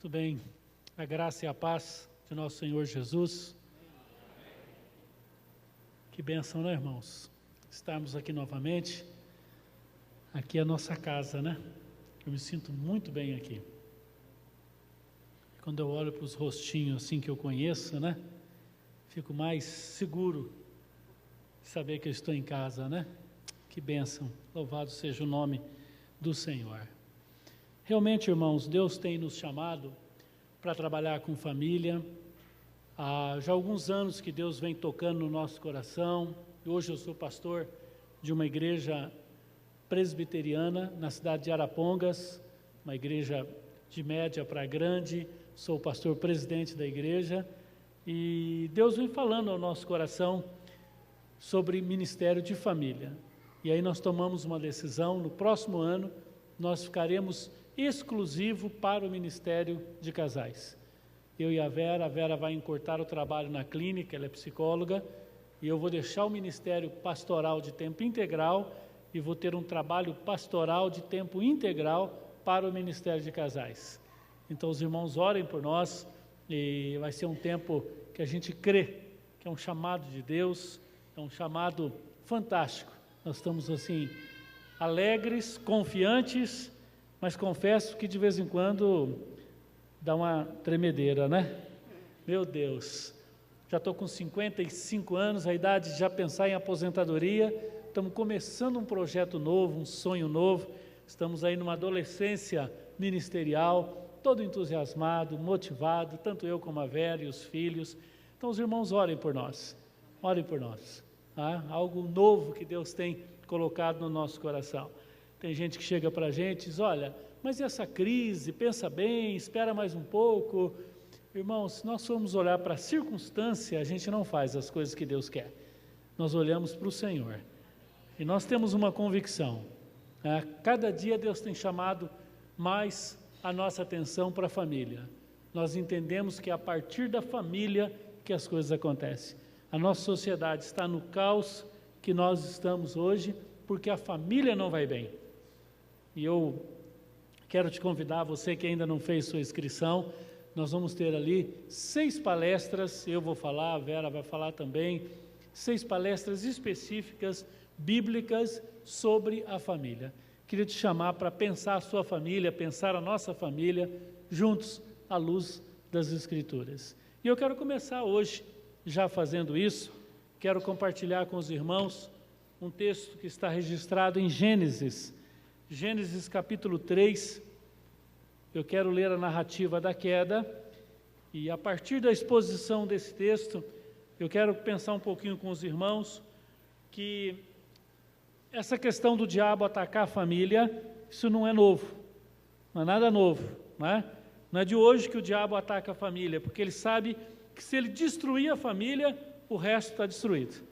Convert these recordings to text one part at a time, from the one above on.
Tudo bem, a graça e a paz de nosso Senhor Jesus. Que bênção, né, irmãos? Estarmos aqui novamente. Aqui é a nossa casa, né? Eu me sinto muito bem aqui. Quando eu olho para os rostinhos assim que eu conheço, né? Fico mais seguro de saber que eu estou em casa, né? Que bênção, louvado seja o nome do Senhor. Realmente, irmãos, Deus tem nos chamado para trabalhar com família. Há já alguns anos que Deus vem tocando no nosso coração. Hoje eu sou pastor de uma igreja presbiteriana na cidade de Arapongas, uma igreja de média para grande. Sou o pastor presidente da igreja e Deus vem falando ao nosso coração sobre ministério de família. E aí nós tomamos uma decisão, no próximo ano nós ficaremos exclusivo para o ministério de casais. Eu e a Vera vai encurtar o trabalho na clínica, ela é psicóloga, e eu vou deixar o ministério pastoral de tempo integral e vou ter um trabalho pastoral de tempo integral para o ministério de casais. Então os irmãos orem por nós e vai ser um tempo que a gente crê que é um chamado de Deus, é um chamado fantástico. Nós estamos assim alegres, confiantes, mas confesso que de vez em quando dá uma tremedeira, né? Meu Deus, já estou com 55 anos, a idade de já pensar em aposentadoria, estamos começando um projeto novo, um sonho novo, estamos aí numa adolescência ministerial, todo entusiasmado, motivado, tanto eu como a Vera e os filhos. Então os irmãos orem por nós, tá? Algo novo que Deus tem colocado no nosso coração. Tem gente que chega para a gente e diz, olha, mas e essa crise, pensa bem, espera mais um pouco. Irmãos, se nós formos olhar para a circunstância, a gente não faz as coisas que Deus quer. Nós olhamos para o Senhor. E nós temos uma convicção. Cada dia Deus tem chamado mais a nossa atenção para a família. Nós entendemos que é a partir da família que as coisas acontecem. A nossa sociedade está no caos que nós estamos hoje, porque a família não vai bem. E eu quero te convidar, você que ainda não fez sua inscrição, nós vamos ter ali 6 palestras, eu vou falar, a Vera vai falar também, 6 palestras específicas, bíblicas, sobre a família. Queria te chamar para pensar a sua família, pensar a nossa família, juntos, à luz das Escrituras. E eu quero começar hoje, já fazendo isso, quero compartilhar com os irmãos um texto que está registrado em Gênesis capítulo 3, eu quero ler a narrativa da queda, e a partir da exposição desse texto, eu quero pensar um pouquinho com os irmãos, que essa questão do diabo atacar a família, isso não é novo, não é nada novo, né? Não é de hoje que o diabo ataca a família, porque ele sabe que se ele destruir a família, o resto está destruído.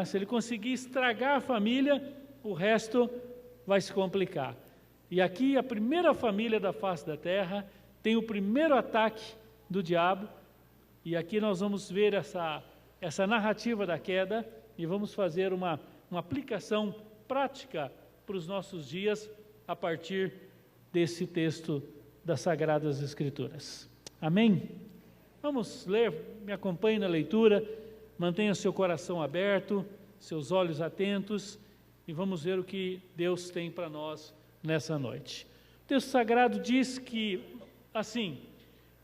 Se ele conseguir estragar a família, o resto vai se complicar. E aqui a primeira família da face da terra tem o primeiro ataque do diabo, e aqui nós vamos ver essa narrativa da queda e vamos fazer uma aplicação prática para os nossos dias a partir desse texto das Sagradas Escrituras. Amém? Vamos ler, me acompanhe na leitura, mantenha seu coração aberto, seus olhos atentos, e vamos ver o que Deus tem para nós nessa noite. O texto sagrado diz que, assim,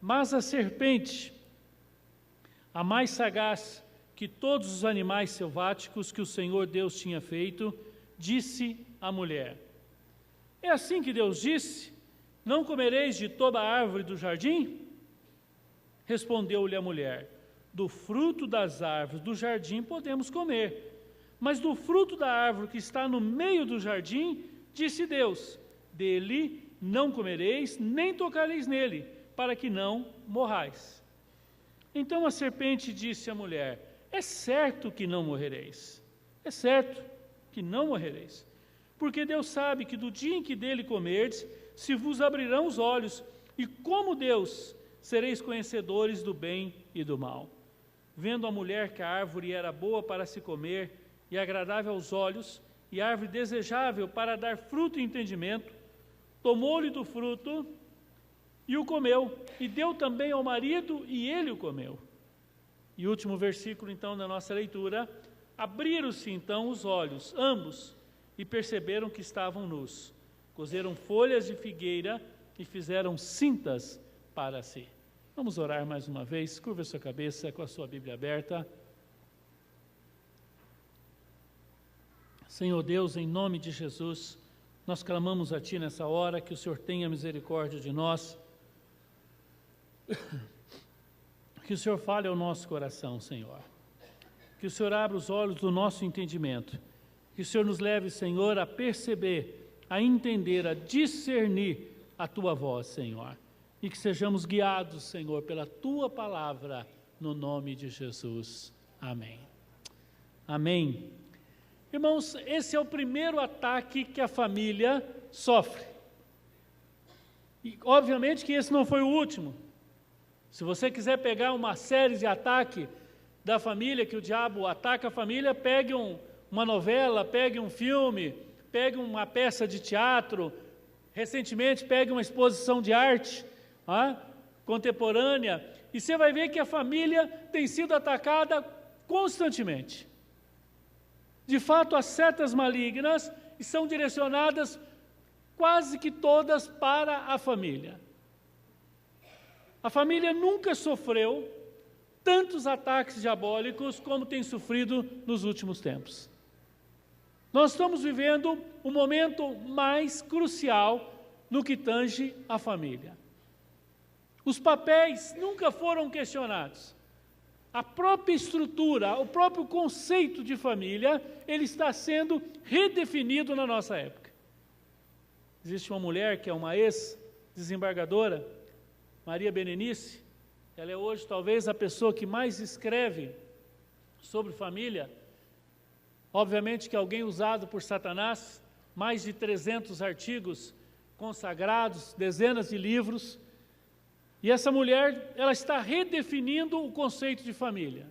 mas a serpente, a mais sagaz que todos os animais selváticos que o Senhor Deus tinha feito, disse à mulher, é assim que Deus disse, não comereis de toda a árvore do jardim? Respondeu-lhe a mulher, do fruto das árvores do jardim podemos comer, mas do fruto da árvore que está no meio do jardim, disse Deus, dele não comereis, nem tocareis nele, para que não morrais. Então a serpente disse à mulher, é certo que não morrereis, é certo que não morrereis, porque Deus sabe que do dia em que dele comerdes, se vos abrirão os olhos, e como Deus, sereis conhecedores do bem e do mal. Vendo a mulher que a árvore era boa para se comer, e agradável aos olhos, e árvore desejável para dar fruto e entendimento, tomou-lhe do fruto e o comeu, e deu também ao marido, e ele o comeu. E último versículo, então, da nossa leitura: abriram-se, então, os olhos, ambos, e perceberam que estavam nus. Cozeram folhas de figueira e fizeram cintas para si. Vamos orar mais uma vez. Curva a sua cabeça com a sua Bíblia aberta. Senhor Deus, em nome de Jesus, nós clamamos a Ti nessa hora, que o Senhor tenha misericórdia de nós, que o Senhor fale ao nosso coração, Senhor, que o Senhor abra os olhos do nosso entendimento, que o Senhor nos leve, Senhor, a perceber, a entender, a discernir a Tua voz, Senhor, e que sejamos guiados, Senhor, pela Tua palavra, no nome de Jesus. Amém. Amém. Irmãos, esse é o primeiro ataque que a família sofre. E, obviamente, que esse não foi o último. Se você quiser pegar uma série de ataque da família, que o diabo ataca a família, pegue uma novela, pegue um filme, pegue uma peça de teatro, recentemente pegue uma exposição de arte contemporânea, e você vai ver que a família tem sido atacada constantemente. De fato, as setas malignas são direcionadas quase que todas para a família. A família nunca sofreu tantos ataques diabólicos como tem sofrido nos últimos tempos. Nós estamos vivendo o momento mais crucial no que tange a família. Os papéis nunca foram questionados. A própria estrutura, o próprio conceito de família, ele está sendo redefinido na nossa época. Existe uma mulher que é uma ex-desembargadora, Maria Berenice. Ela é hoje talvez a pessoa que mais escreve sobre família. Obviamente que alguém usado por Satanás, mais de 300 artigos consagrados, dezenas de livros. E essa mulher, ela está redefinindo o conceito de família.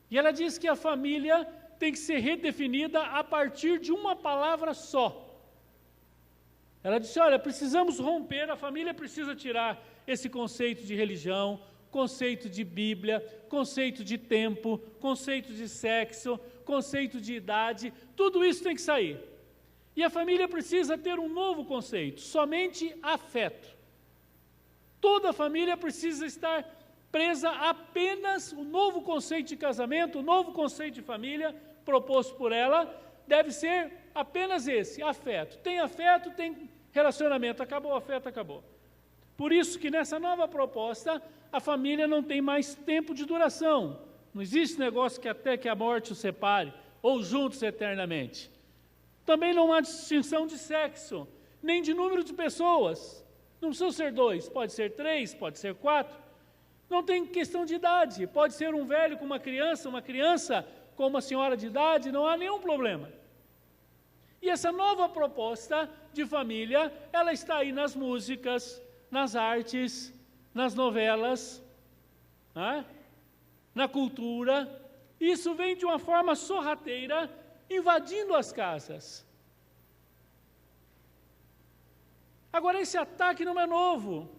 E ela diz que a família tem que ser redefinida a partir de uma palavra só. Ela disse, olha, precisamos romper, a família precisa tirar esse conceito de religião, conceito de Bíblia, conceito de tempo, conceito de sexo, conceito de idade, tudo isso tem que sair. E a família precisa ter um novo conceito, somente afeto. Toda a família precisa estar presa apenas o novo conceito de casamento, o novo conceito de família proposto por ela, deve ser apenas esse, afeto. Tem afeto, tem relacionamento, acabou o afeto, acabou. Por isso que nessa nova proposta, a família não tem mais tempo de duração. Não existe negócio que até que a morte os separe, ou juntos eternamente. Também não há distinção de sexo, nem de número de pessoas. Não precisa ser 2, pode ser 3, pode ser 4. Não tem questão de idade, pode ser um velho com uma criança com uma senhora de idade, não há nenhum problema. E essa nova proposta de família, ela está aí nas músicas, nas artes, nas novelas, na cultura. Isso vem de uma forma sorrateira, invadindo as casas. Agora, esse ataque não é novo.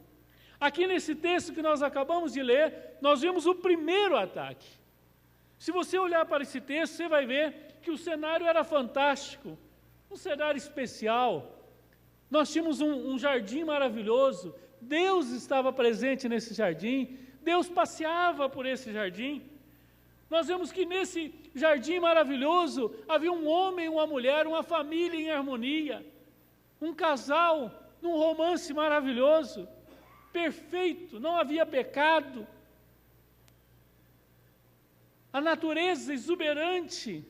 Aqui nesse texto que nós acabamos de ler, nós vimos o primeiro ataque. Se você olhar para esse texto, você vai ver que o cenário era fantástico, um cenário especial. Nós tínhamos um jardim maravilhoso, Deus estava presente nesse jardim, Deus passeava por esse jardim. Nós vemos que nesse jardim maravilhoso havia um homem, uma mulher, uma família em harmonia, um casal num romance maravilhoso, perfeito, não havia pecado. A natureza exuberante,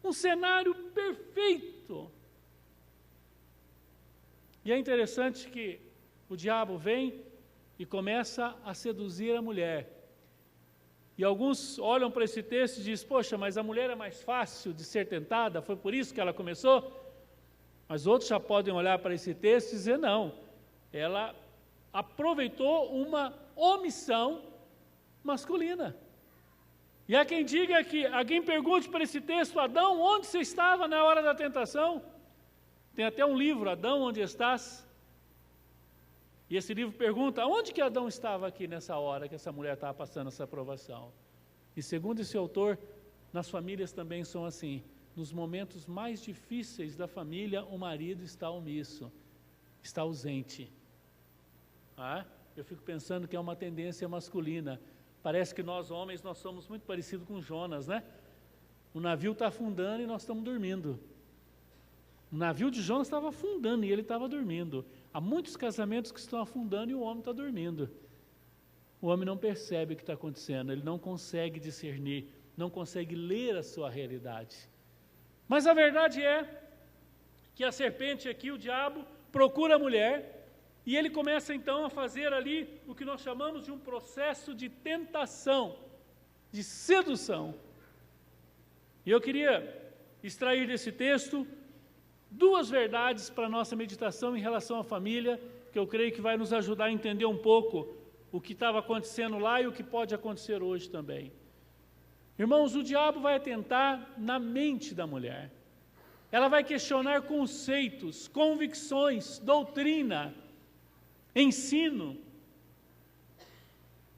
um cenário perfeito. E é interessante que o diabo vem e começa a seduzir a mulher. E alguns olham para esse texto e dizem, poxa, mas a mulher é mais fácil de ser tentada, foi por isso que ela começou? Mas outros já podem olhar para esse texto e dizer, não, ela aproveitou uma omissão masculina. E há quem diga que, alguém pergunte para esse texto, Adão, onde você estava na hora da tentação? Tem até um livro, Adão, onde estás? E esse livro pergunta, onde que Adão estava aqui nessa hora que essa mulher estava passando essa provação? E segundo esse autor, nas famílias também são assim. Nos momentos mais difíceis da família, o marido está omisso, está ausente. Eu fico pensando que é uma tendência masculina. Parece que nós homens, nós somos muito parecidos com Jonas, né? O navio está afundando e nós estamos dormindo. O navio de Jonas estava afundando e ele estava dormindo. Há muitos casamentos que estão afundando e o homem está dormindo. O homem não percebe o que está acontecendo, ele não consegue discernir, não consegue ler a sua realidade. Mas a verdade é que a serpente aqui, o diabo, procura a mulher e ele começa então a fazer ali o que nós chamamos de um processo de tentação, de sedução. E eu queria extrair desse texto duas verdades para a nossa meditação em relação à família, que eu creio que vai nos ajudar a entender um pouco o que estava acontecendo lá e o que pode acontecer hoje também. Irmãos, o diabo vai atentar na mente da mulher. Ela vai questionar conceitos, convicções, doutrina, ensino.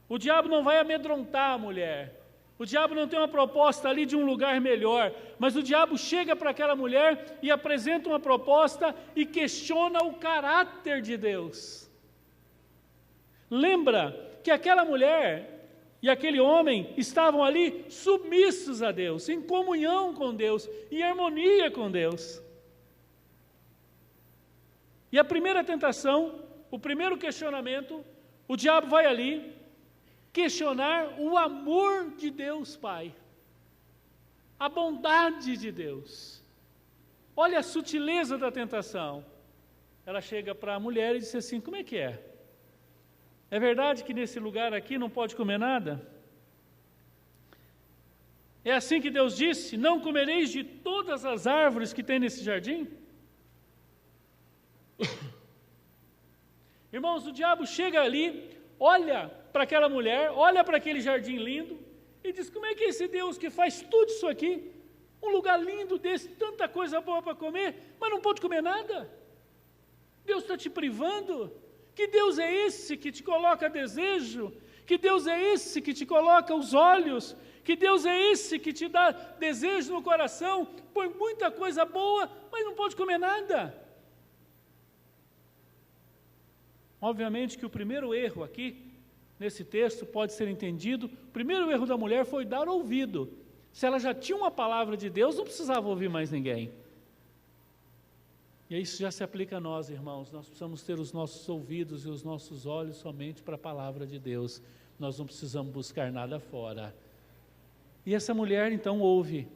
O diabo não vai amedrontar a mulher. O diabo não tem uma proposta ali de um lugar melhor, mas o diabo chega para aquela mulher e apresenta uma proposta e questiona o caráter de Deus. Lembra que aquela mulher e aquele homem estavam ali submissos a Deus, em comunhão com Deus, em harmonia com Deus. E a primeira tentação, o primeiro questionamento, o diabo vai ali questionar o amor de Deus Pai, a bondade de Deus. Olha a sutileza da tentação. Ela chega para a mulher e diz assim, como é que é? É verdade que nesse lugar aqui não pode comer nada? É assim que Deus disse, não comereis de todas as árvores que tem nesse jardim? Irmãos, o diabo chega ali, olha para aquela mulher, olha para aquele jardim lindo e diz, como é que é esse Deus que faz tudo isso aqui, um lugar lindo desse, tanta coisa boa para comer, mas não pode comer nada? Deus está te privando? Que Deus é esse que te coloca desejo? Que Deus é esse que te coloca os olhos? Que Deus é esse que te dá desejo no coração? Põe muita coisa boa, mas não pode comer nada. Obviamente que o primeiro erro aqui, nesse texto, pode ser entendido, o primeiro erro da mulher foi dar ouvido. Se ela já tinha uma palavra de Deus, não precisava ouvir mais ninguém. E isso já se aplica a nós, irmãos. Nós precisamos ter os nossos ouvidos e os nossos olhos somente para a palavra de Deus. Nós não precisamos buscar nada fora. E essa mulher, então, ouve.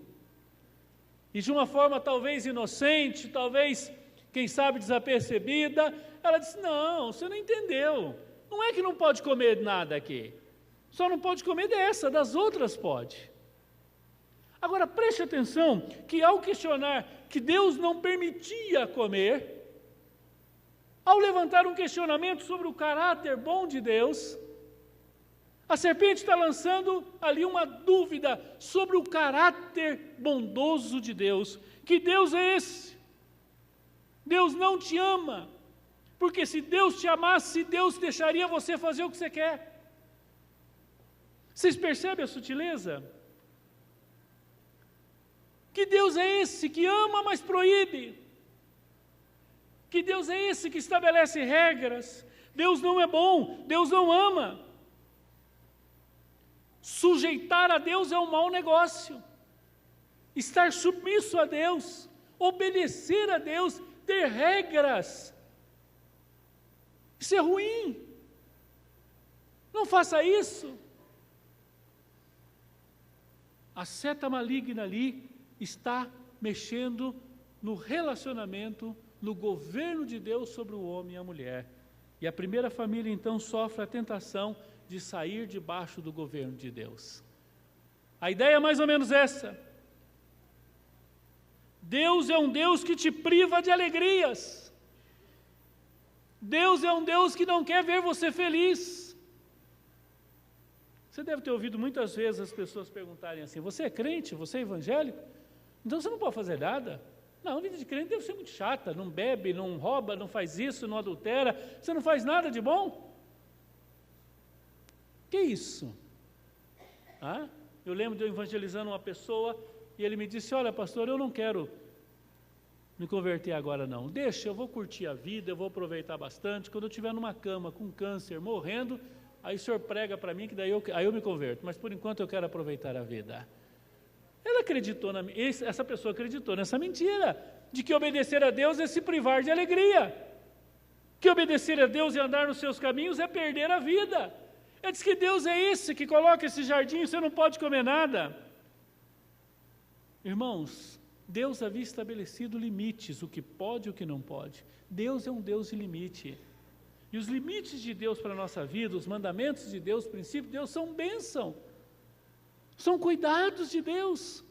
E de uma forma talvez inocente, talvez, quem sabe, desapercebida, ela disse, não, você não entendeu. Não é que não pode comer nada aqui. Só não pode comer dessa, das outras pode. Agora, preste atenção que ao questionar que Deus não permitia comer, ao levantar um questionamento sobre o caráter bom de Deus, a serpente está lançando ali uma dúvida sobre o caráter bondoso de Deus. Que Deus é esse? Deus não te ama, porque se Deus te amasse, Deus deixaria você fazer o que você quer. Vocês percebem a sutileza? Que Deus é esse que ama, mas proíbe? Que Deus é esse que estabelece regras? Deus não é bom, Deus não ama. Sujeitar a Deus é um mau negócio. Estar submisso a Deus, obedecer a Deus, ter regras, isso é ruim. Não faça isso. A seta maligna ali está mexendo no relacionamento, no governo de Deus sobre o homem e a mulher. E a primeira família então sofre a tentação de sair debaixo do governo de Deus. A ideia é mais ou menos essa. Deus é um Deus que te priva de alegrias. Deus é um Deus que não quer ver você feliz. Você deve ter ouvido muitas vezes as pessoas perguntarem assim, você é crente, você é evangélico? Então você não pode fazer nada. Não, a vida de crente deve ser muito chata, não bebe, não rouba, não faz isso, não adultera, você não faz nada de bom? Que isso? Eu lembro de eu evangelizando uma pessoa e ele me disse, olha pastor, eu não quero me converter agora não, deixa, eu vou curtir a vida, eu vou aproveitar bastante, quando eu estiver numa cama com câncer, morrendo, aí o senhor prega para mim que daí aí eu me converto, mas por enquanto eu quero aproveitar a vida. Ela acreditou, essa pessoa acreditou nessa mentira, de que obedecer a Deus é se privar de alegria, que obedecer a Deus e andar nos seus caminhos é perder a vida. Ela diz que Deus é esse que coloca esse jardim, você não pode comer nada. Irmãos, Deus havia estabelecido limites, o que pode e o que não pode. Deus é um Deus de limite. E os limites de Deus para a nossa vida, os mandamentos de Deus, os princípios de Deus são bênção. São cuidados de Deus.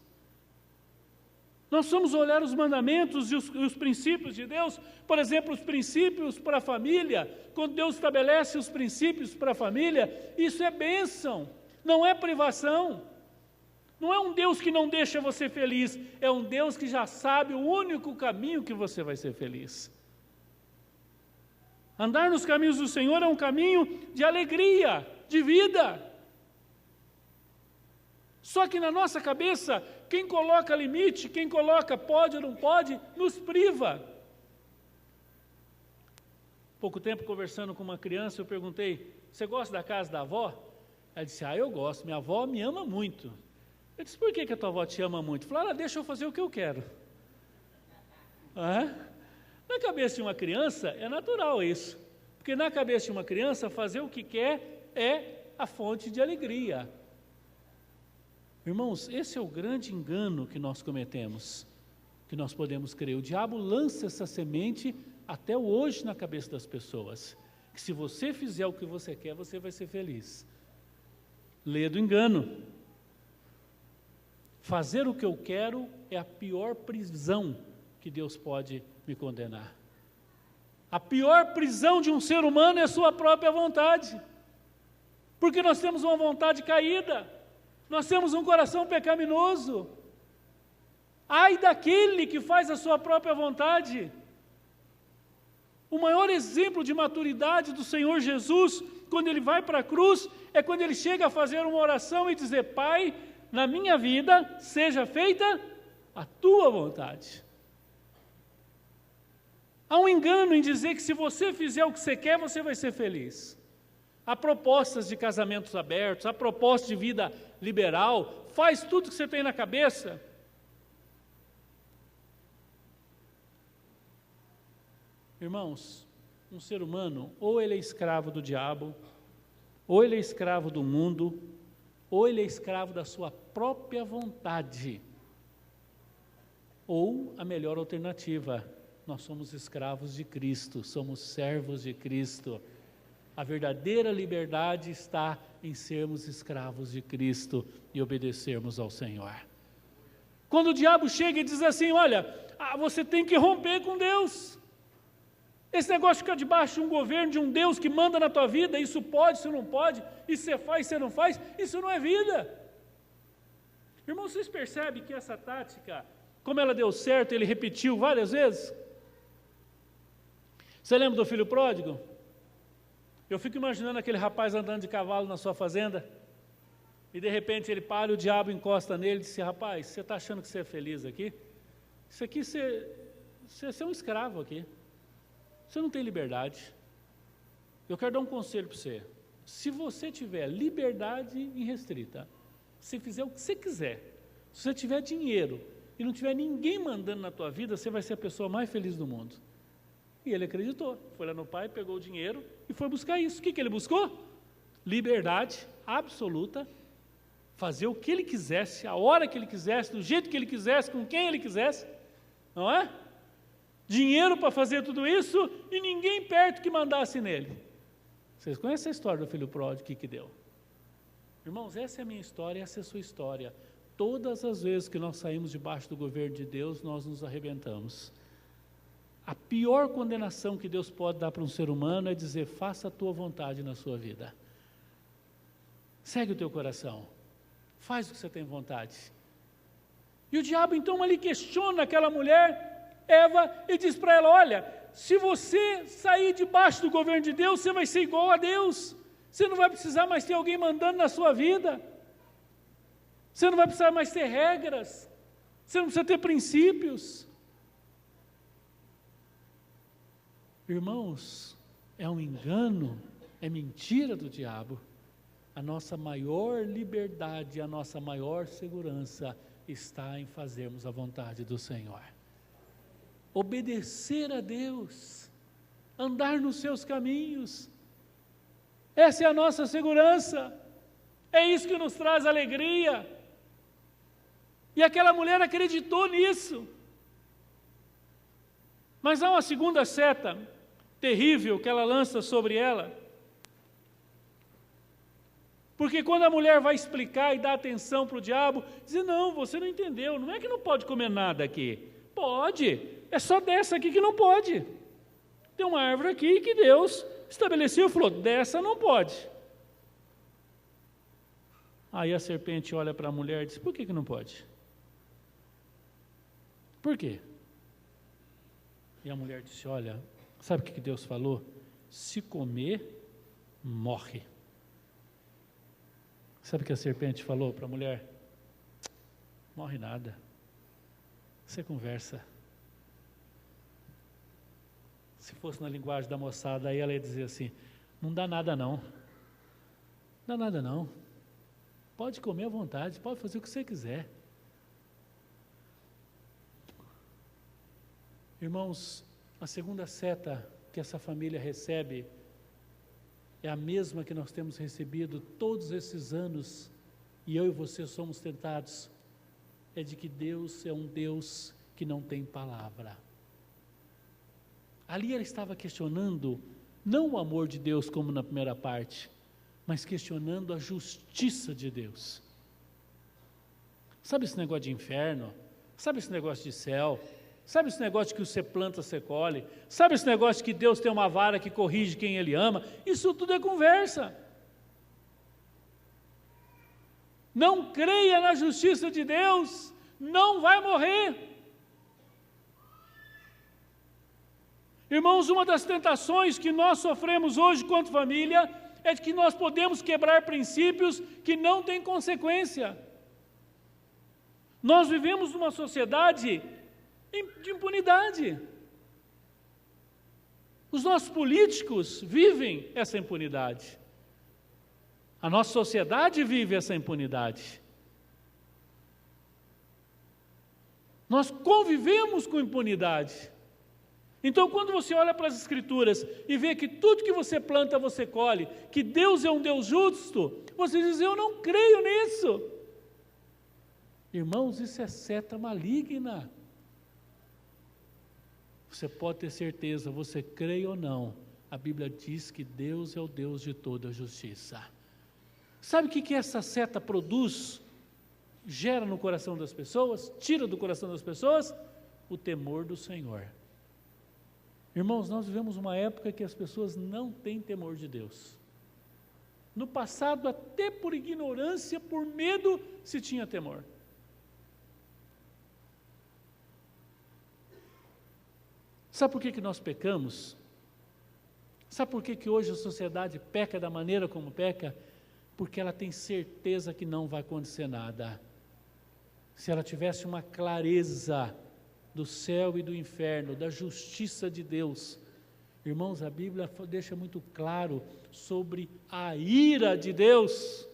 Nós vamos olhar os mandamentos e os princípios de Deus, por exemplo, os princípios para a família, quando Deus estabelece os princípios para a família, isso é bênção, não é privação. Não é um Deus que não deixa você feliz, é um Deus que já sabe o único caminho que você vai ser feliz. Andar nos caminhos do Senhor é um caminho de alegria, de vida. Só que na nossa cabeça, quem coloca limite, quem coloca pode ou não pode, nos priva. Pouco tempo conversando com uma criança, eu perguntei, você gosta da casa da avó? Ela disse, eu gosto, minha avó me ama muito. Eu disse, por que a tua avó te ama muito? Falei, ela deixa eu fazer o que eu quero. Na cabeça de uma criança é natural isso, porque na cabeça de uma criança fazer o que quer é a fonte de alegria. Irmãos, esse é o grande engano que nós cometemos, que nós podemos crer. O diabo lança essa semente até hoje na cabeça das pessoas, que se você fizer o que você quer, você vai ser feliz. Lê do engano. Fazer o que eu quero é a pior prisão que Deus pode me condenar. A pior prisão de um ser humano é a sua própria vontade, porque nós temos uma vontade caída, nós temos um coração pecaminoso. Ai daquele que faz a sua própria vontade. O maior exemplo de maturidade do Senhor Jesus, quando Ele vai para a cruz, é quando Ele chega a fazer uma oração e dizer, Pai, na minha vida, seja feita a tua vontade. Há um engano em dizer que se você fizer o que você quer, você vai ser feliz. Há propostas de casamentos abertos, há propostas de vida liberal, faz tudo que você tem na cabeça. Irmãos, um ser humano, ou ele é escravo do diabo, ou ele é escravo do mundo, ou ele é escravo da sua própria vontade, ou a melhor alternativa, nós somos escravos de Cristo, somos servos de Cristo. A verdadeira liberdade está em sermos escravos de Cristo e obedecermos ao Senhor. Quando o diabo chega e diz assim, olha, você tem que romper com Deus. Esse negócio de ficar debaixo de um governo, de um Deus que manda na tua vida, isso pode, isso não pode, isso você faz, você não faz, isso não é vida. Irmãos, vocês percebem que essa tática, como ela deu certo, ele repetiu várias vezes? Você lembra do filho pródigo? Eu fico imaginando aquele rapaz andando de cavalo na sua fazenda, e de repente ele para e o diabo encosta nele e diz, rapaz, você está achando que você é feliz aqui? Isso aqui, você é um escravo aqui. Você não tem liberdade. Eu quero dar um conselho para você. Se você tiver liberdade irrestrita, se fizer o que você quiser, se você tiver dinheiro e não tiver ninguém mandando na tua vida, você vai ser a pessoa mais feliz do mundo. E ele acreditou. Foi lá no pai, pegou o dinheiro e foi buscar isso. O que ele buscou? Liberdade absoluta. Fazer o que ele quisesse, a hora que ele quisesse, do jeito que ele quisesse, com quem ele quisesse. Não é? Dinheiro para fazer tudo isso e ninguém perto que mandasse nele. Vocês conhecem a história do filho pródigo, que deu? Irmãos, essa é a minha história, essa é a sua história. Todas as vezes que nós saímos debaixo do governo de Deus, nós nos arrebentamos. A pior condenação que Deus pode dar para um ser humano é dizer, faça a tua vontade na sua vida. Segue o teu coração. Faz o que você tem vontade. E o diabo então ali questiona aquela mulher, Eva e diz para ela: olha, se você sair debaixo do governo de Deus, você vai ser igual a Deus. Você não vai precisar mais ter alguém mandando na sua vida. Você não vai precisar mais ter regras. Você não precisa ter princípios. Irmãos, é um engano, é mentira do diabo. A nossa maior liberdade, a nossa maior segurança está em fazermos a vontade do Senhor. Obedecer a Deus, andar nos seus caminhos. Essa é a nossa segurança. É isso que nos traz alegria. E aquela mulher acreditou nisso. Mas há uma segunda seta terrível que ela lança sobre ela. Porque quando a mulher vai explicar e dar atenção para o diabo, diz: não, você não entendeu, não é que não pode comer nada aqui. Pode, é só dessa aqui que não pode. Tem uma árvore aqui que Deus estabeleceu e falou: dessa não pode. Aí a serpente olha para a mulher e diz: por que não pode? Por quê? E a mulher disse: olha, sabe o que Deus falou? Se comer, morre. Sabe o que a serpente falou para a mulher? Morre nada. Você conversa. Se fosse na linguagem da moçada, aí ela ia dizer assim: não dá nada não. Não dá nada não. Pode comer à vontade, pode fazer o que você quiser. Irmãos, a segunda seta que essa família recebe é a mesma que nós temos recebido todos esses anos, e eu e você somos tentados, é de que Deus é um Deus que não tem palavra. Ali ela estava questionando, não o amor de Deus como na primeira parte, mas questionando a justiça de Deus. Sabe esse negócio de inferno? Sabe esse negócio de céu? Sabe esse negócio de que você planta, você colhe? Sabe esse negócio de que Deus tem uma vara que corrige quem Ele ama? Isso tudo é conversa. Não creia na justiça de Deus, não vai morrer. Irmãos, uma das tentações que nós sofremos hoje quanto família é de que nós podemos quebrar princípios que não têm consequência. Nós vivemos numa sociedade de impunidade. Os nossos políticos vivem essa impunidade. A nossa sociedade vive essa impunidade. Nós convivemos com impunidade. Então, quando você olha para as Escrituras e vê que tudo que você planta, você colhe, que Deus é um Deus justo, você diz: eu não creio nisso. Irmãos, isso é seta maligna. Você pode ter certeza, você crê ou não, a Bíblia diz que Deus é o Deus de toda a justiça. Sabe o que essa seta produz? Gera no coração das pessoas, tira do coração das pessoas o temor do Senhor. Irmãos, nós vivemos uma época que as pessoas não têm temor de Deus. No passado, até por ignorância, por medo, se tinha temor. Sabe por que nós pecamos? Sabe por que hoje a sociedade peca da maneira como peca? Porque ela tem certeza que não vai acontecer nada. Se ela tivesse uma clareza do céu e do inferno, da justiça de Deus. Irmãos, a Bíblia deixa muito claro sobre a ira de Deus.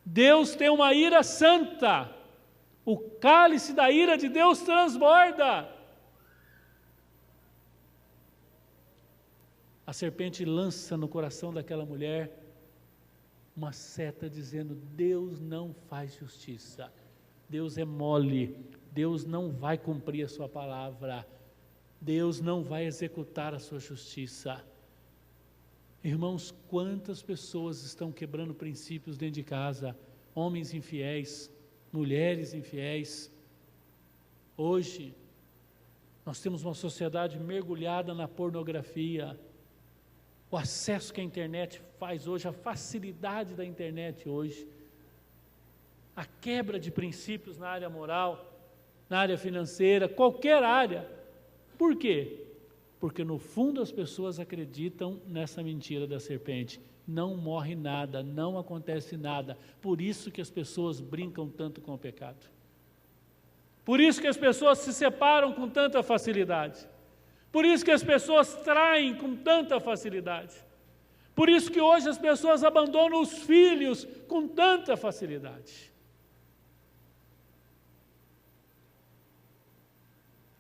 Deus tem uma ira santa. O cálice da ira de Deus transborda. A serpente lança no coração daquela mulher uma seta dizendo: Deus não faz justiça, Deus é mole, Deus não vai cumprir a sua palavra, Deus não vai executar a sua justiça. Irmãos, quantas pessoas estão quebrando princípios dentro de casa, homens infiéis, mulheres infiéis. Hoje, nós temos uma sociedade mergulhada na pornografia. O acesso que a internet faz hoje, a facilidade da internet hoje, a quebra de princípios na área moral, na área financeira, qualquer área, Por quê? Porque no fundo as pessoas acreditam nessa mentira da serpente. Não morre nada, não acontece nada. Por isso que as pessoas brincam tanto com o pecado. Por isso que as pessoas se separam com tanta facilidade. Por isso que as pessoas traem com tanta facilidade. Por isso que hoje as pessoas abandonam os filhos com tanta facilidade.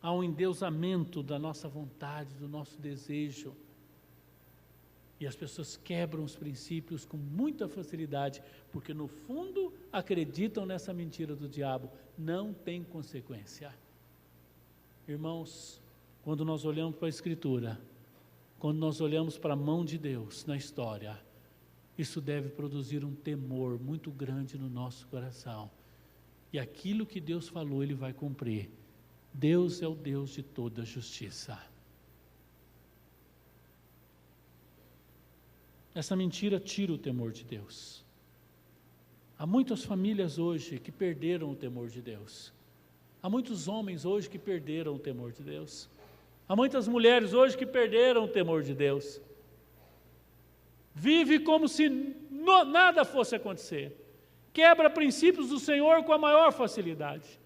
Há um endeusamento da nossa vontade, do nosso desejo. E as pessoas quebram os princípios com muita facilidade, porque no fundo acreditam nessa mentira do diabo. Não tem consequência. Irmãos, quando nós olhamos para a Escritura, quando nós olhamos para a mão de Deus na história, isso deve produzir um temor muito grande no nosso coração. E aquilo que Deus falou, Ele vai cumprir. Deus é o Deus de toda justiça. Essa mentira tira o temor de Deus. Há muitas famílias hoje que perderam o temor de Deus. Há muitos homens hoje que perderam o temor de Deus. Há muitas mulheres hoje que perderam o temor de Deus. Vive como se nada fosse acontecer. Quebra princípios do Senhor com a maior facilidade.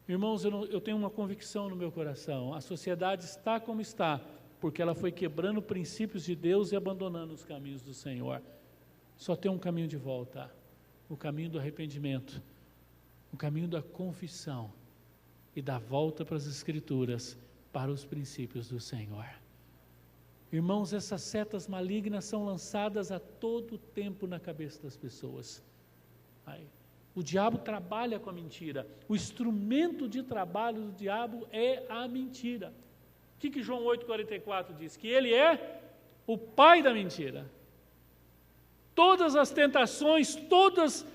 Irmãos, eu tenho uma convicção no meu coração. A sociedade está como está, porque ela foi quebrando princípios de Deus e abandonando os caminhos do Senhor. Só tem um caminho de volta, o caminho do arrependimento, o caminho da confissão e da volta para as Escrituras, para os princípios do Senhor. Irmãos, essas setas malignas são lançadas a todo tempo na cabeça das pessoas. O diabo trabalha com a mentira. O instrumento de trabalho do diabo é a mentira. O que João 8,44 diz? Que ele é o pai da mentira. Todas as tentações, todos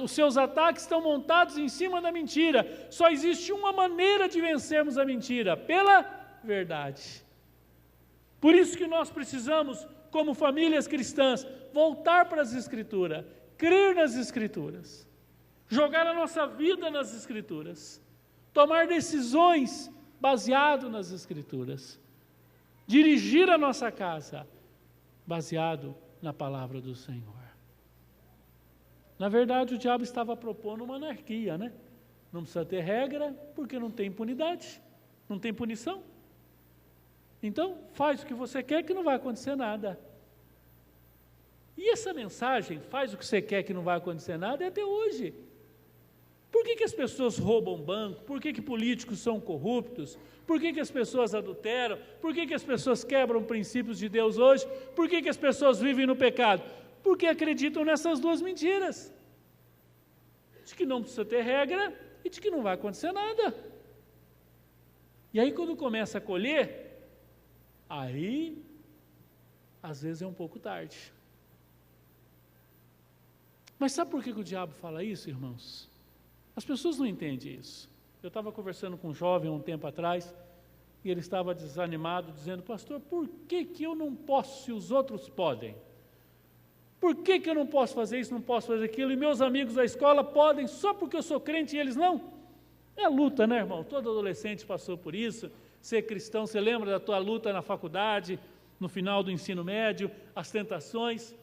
os seus ataques estão montados em cima da mentira. Só existe uma maneira de vencermos a mentira: pela verdade. Por isso que nós precisamos, como famílias cristãs, voltar para as Escrituras, crer nas Escrituras, jogar a nossa vida nas Escrituras, tomar decisões baseado nas Escrituras, dirigir a nossa casa baseado na palavra do Senhor. Na verdade, o diabo estava propondo uma anarquia, né? Não precisa ter regra, porque não tem impunidade, não tem punição. Então, faz o que você quer que não vai acontecer nada. E essa mensagem, faz o que você quer que não vai acontecer nada, é até hoje. Por que as pessoas roubam banco? Por que políticos são corruptos? Por que as pessoas adulteram? Por que as pessoas quebram princípios de Deus hoje? Por que as pessoas vivem no pecado? Porque acreditam nessas duas mentiras. De que não precisa ter regra e de que não vai acontecer nada. E aí quando começa a colher, aí às vezes é um pouco tarde. Mas sabe por que o diabo fala isso, irmãos? As pessoas não entendem isso. Eu estava conversando com um jovem um tempo atrás, e ele estava desanimado, dizendo: pastor, por que eu não posso se os outros podem? Por que eu não posso fazer isso, não posso fazer aquilo, e meus amigos da escola podem, só porque eu sou crente e eles não? É luta, né, irmão? Todo adolescente passou por isso. Ser cristão, você lembra da tua luta na faculdade, no final do ensino médio, as tentações?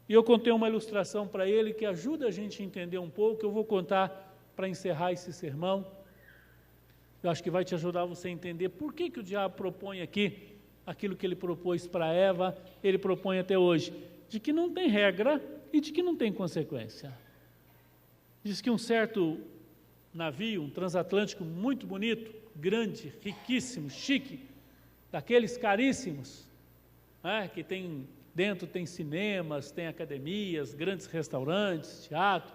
E eu contei uma ilustração para ele que ajuda a gente a entender um pouco. Eu vou contar para encerrar esse sermão. Eu acho que vai te ajudar você a entender por que o diabo propõe aqui aquilo que ele propôs para Eva, ele propõe até hoje, de que não tem regra e de que não tem consequência. Diz que um certo navio, um transatlântico muito bonito, grande, riquíssimo, chique, daqueles caríssimos, que tem dentro, tem cinemas, tem academias, grandes restaurantes, teatro,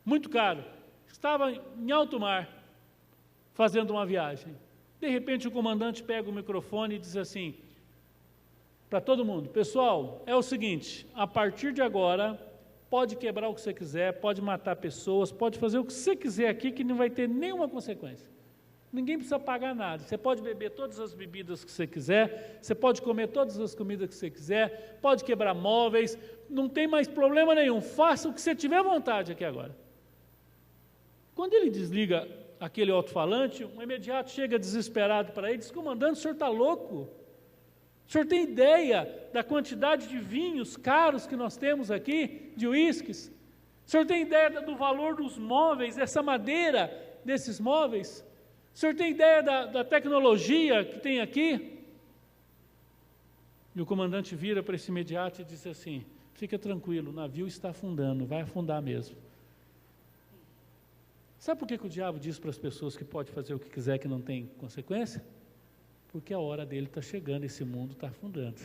muito caro. Estava em alto mar, fazendo uma viagem. De repente o comandante pega o microfone e diz assim, para todo mundo: pessoal, é o seguinte, a partir de agora, pode quebrar o que você quiser, pode matar pessoas, pode fazer o que você quiser aqui, que não vai ter nenhuma consequência. Ninguém precisa pagar nada. Você pode beber todas as bebidas que você quiser, você pode comer todas as comidas que você quiser, pode quebrar móveis, não tem mais problema nenhum. Faça o que você tiver vontade aqui agora. Quando ele desliga aquele alto-falante, um imediato chega desesperado para ele e diz: comandante, o senhor está louco? O senhor tem ideia da quantidade de vinhos caros que nós temos aqui, de uísques? O senhor tem ideia do valor dos móveis, dessa madeira, desses móveis? O senhor tem ideia da tecnologia que tem aqui? E o comandante vira para esse imediato e diz assim: fica tranquilo, o navio está afundando, vai afundar mesmo. Sabe por que o diabo diz para as pessoas que pode fazer o que quiser, que não tem consequência? Porque a hora dele está chegando, esse mundo está afundando.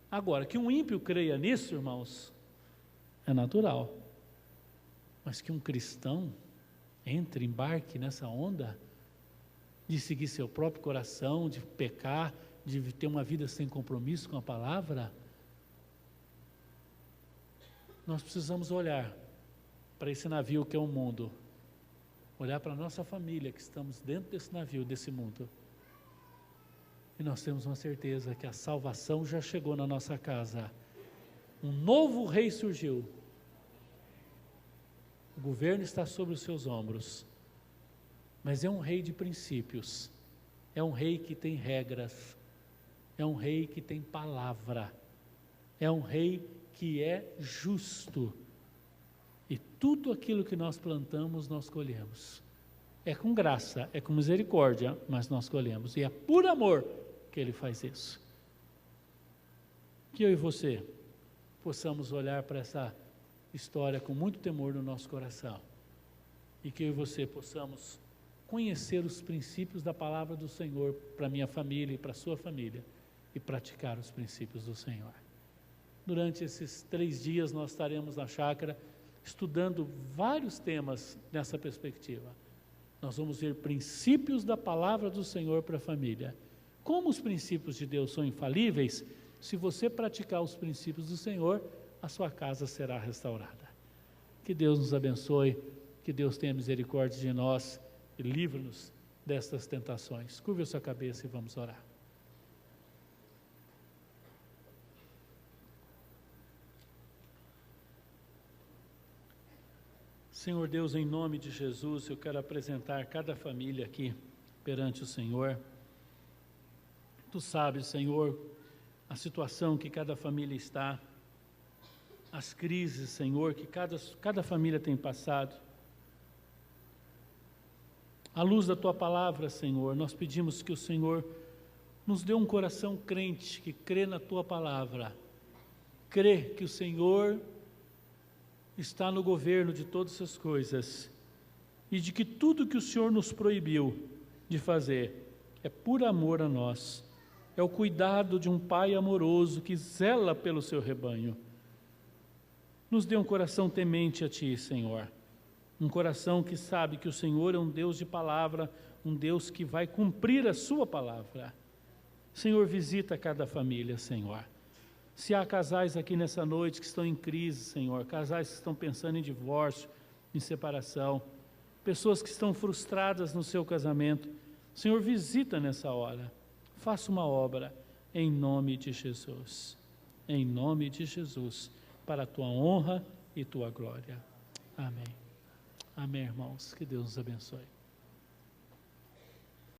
Agora, que um ímpio creia nisso, irmãos, é natural. Mas que um cristão embarque nessa onda de seguir seu próprio coração, de pecar, de ter uma vida sem compromisso com a palavra, nós precisamos olhar para esse navio que é o mundo, olhar para a nossa família, que estamos dentro desse navio, desse mundo, e nós temos uma certeza que a salvação já chegou na nossa casa. Um novo rei surgiu, o governo está sobre os seus ombros, mas é um rei de princípios, é um rei que tem regras, é um rei que tem palavra, é um rei que é justo, e tudo aquilo que nós plantamos, nós colhemos. É com graça, é com misericórdia, mas nós colhemos, e é por amor que Ele faz isso. Que eu e você possamos olhar para essa história com muito temor no nosso coração, e que eu e você possamos conhecer os princípios da palavra do Senhor para a minha família e para a sua família, e praticar os princípios do Senhor. Durante esses 3 dias nós estaremos na chácara, estudando vários temas nessa perspectiva. Nós vamos ver princípios da palavra do Senhor para a família. Como os princípios de Deus são infalíveis, se você praticar os princípios do Senhor, a sua casa será restaurada. Que Deus nos abençoe, que Deus tenha misericórdia de nós e livre-nos destas tentações. Curve a sua cabeça e vamos orar. Senhor Deus, em nome de Jesus, eu quero apresentar cada família aqui perante o Senhor. Tu sabes, Senhor, a situação que cada família está, as crises, Senhor, que cada família tem passado. À luz da Tua palavra, Senhor, nós pedimos que o Senhor nos dê um coração crente, que crê na Tua palavra, crê que o Senhor está no governo de todas as coisas, e de que tudo que o Senhor nos proibiu de fazer é por amor a nós, é o cuidado de um Pai amoroso que zela pelo seu rebanho. Nos dê um coração temente a Ti, Senhor, um coração que sabe que o Senhor é um Deus de palavra, um Deus que vai cumprir a Sua palavra. Senhor, visita cada família, Senhor. Se há casais aqui nessa noite que estão em crise, Senhor, casais que estão pensando em divórcio, em separação, pessoas que estão frustradas no seu casamento, Senhor, visita nessa hora, faça uma obra, em nome de Jesus, para a Tua honra e Tua glória. Amém. Amém, irmãos, que Deus nos abençoe.